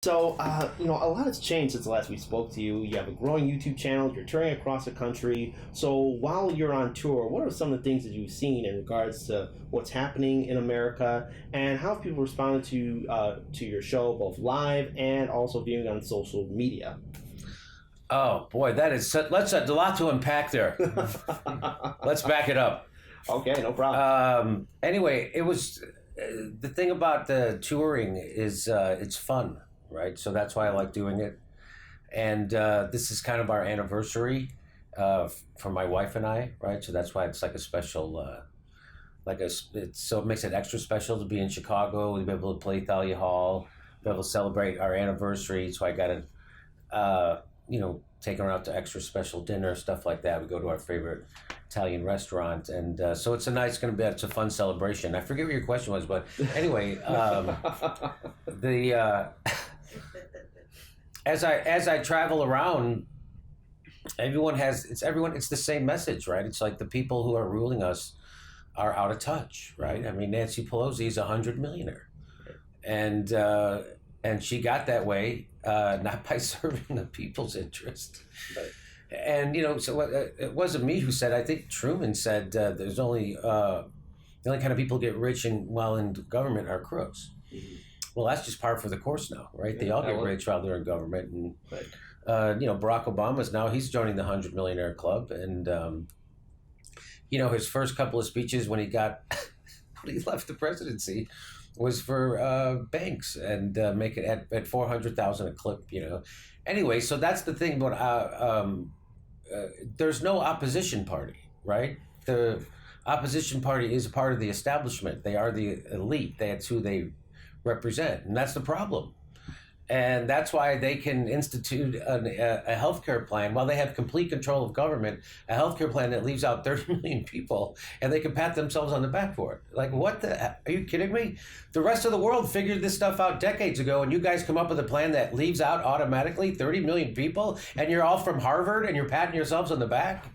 So, a lot has changed since the last we spoke to you. You have a growing YouTube channel. You're touring across the country. So, while you're on tour, what are some of the things that you've seen in regards to what's happening in America, and how have people responded to your show, both live and also viewing on social media? Oh boy, that's a lot to unpack there. Let's back it up. Okay, no problem. Anyway, it was the thing about the touring is it's fun, right? So that's why I like doing it. And this is kind of our anniversary for my wife and I, right? So that's why it's like a special, so it makes it extra special to be in Chicago, to be able to play Thalia Hall, be able to celebrate our anniversary. So I got to, take her out to extra special dinner, stuff like that. We go to our favorite Italian restaurant, and so it's it's a fun celebration. I forget what your question was, but anyway, as I travel around, it's the same message, right? It's like the people who are ruling us are out of touch, right? I mean, Nancy Pelosi's 100 millionaire, and she got that way not by serving the people's interest. Right. And so it wasn't me who said. I think Truman said there's only the only kind of people get rich while in government are crooks. Mm-hmm. Well, that's just par for the course now, right? Yeah, they all get rich while they're in government, and right. Barack Obama's he's joining the 100 millionaire club, and his first couple of speeches when he left the presidency was for banks and make it at 400,000 a clip. Anyway, so that's the thing. But there's no opposition party, right? The opposition party is a part of the establishment. They are the elite. That's who they represent, and that's the problem. And that's why they can institute a healthcare plan while they have complete control of government, a healthcare plan that leaves out 30 million people, and they can pat themselves on the back for it. Like, what are you kidding me? The rest of the world figured this stuff out decades ago, and you guys come up with a plan that leaves out automatically 30 million people, and you're all from Harvard, and you're patting yourselves on the back?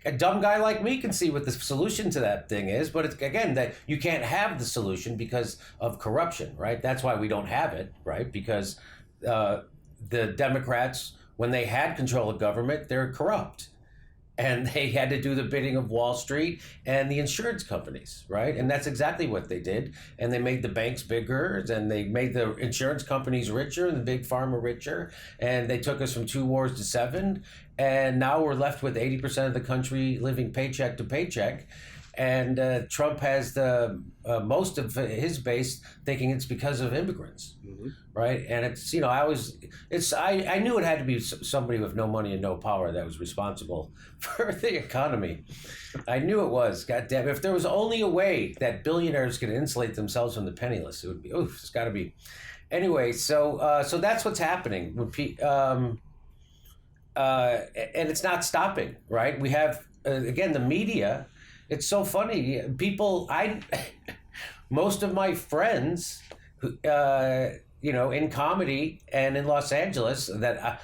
A dumb guy like me can see what the solution to that thing is, but it's, again, that you can't have the solution because of corruption, right? That's why we don't have it, right? Because the Democrats, when they had control of government, they're corrupt. And they had to do the bidding of Wall Street and the insurance companies, right? And that's exactly what they did. And they made the banks bigger, and they made the insurance companies richer and the big pharma richer. And they took us from 2 wars to 7. And now we're left with 80% of the country living paycheck to paycheck. And Trump has the most of his base thinking it's because of immigrants, mm-hmm. right? And it's I knew it had to be somebody with no money and no power that was responsible for the economy. I knew it was. God damn! If there was only a way that billionaires could insulate themselves from the penniless, it would be. It's got to be. Anyway, so that's what's happening. And it's not stopping, right? We have again the media. It's so funny. Most of my friends, in comedy and in Los Angeles that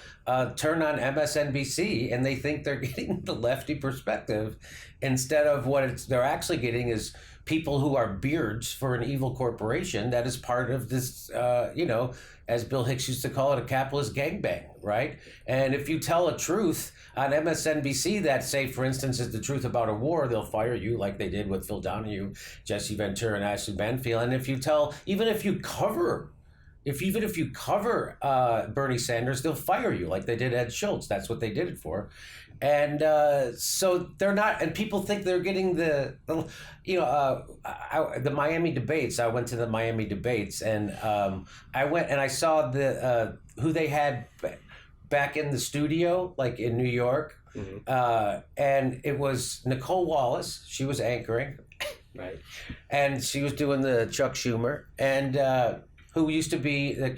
turn on MSNBC and they think they're getting the lefty perspective instead of what they're actually getting is people who are beards for an evil corporation that is part of this, as Bill Hicks used to call it, a capitalist gangbang, right? And if you tell a truth on MSNBC that, say, for instance, is the truth about a war, they'll fire you like they did with Phil Donahue, Jesse Ventura, and Ashley Banfield. And even if you cover Bernie Sanders, they'll fire you like they did Ed Schultz. That's what they did it for. And so they're not, and people think they're getting the Miami debates. I went to the Miami debates, and I went and I saw who they had back in the studio, like in New York, mm-hmm. And it was Nicole Wallace. She was anchoring, right, and she was doing the Chuck Schumer, and who used to be the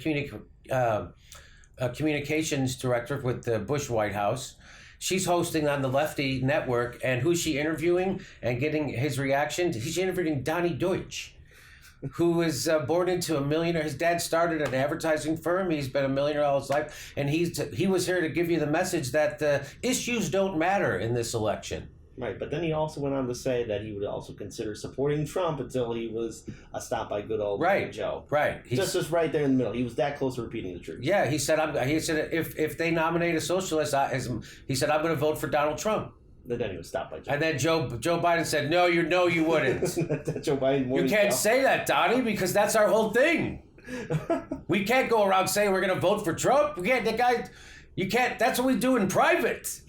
communications director with the Bush White House. She's hosting on the Lefty Network, and who's she interviewing and getting his reaction? She's interviewing Donnie Deutsch, who was born into a millionaire. His dad started an advertising firm. He's been a millionaire all his life, and he was here to give you the message that the issues don't matter in this election. Right, but then he also went on to say that he would also consider supporting Trump until he was stopped by good old Joe. Right. Just right there in the middle. He was that close to repeating the truth. Yeah, he said if they nominate a socialist, he said I'm going to vote for Donald Trump. And then he was stopped by Joe. And then Joe Biden said, "No, you wouldn't. Joe Biden. You can't say that, Donnie, because that's our whole thing. We can't go around saying we're going to vote for Trump. We can't. You can't. That's what we do in private."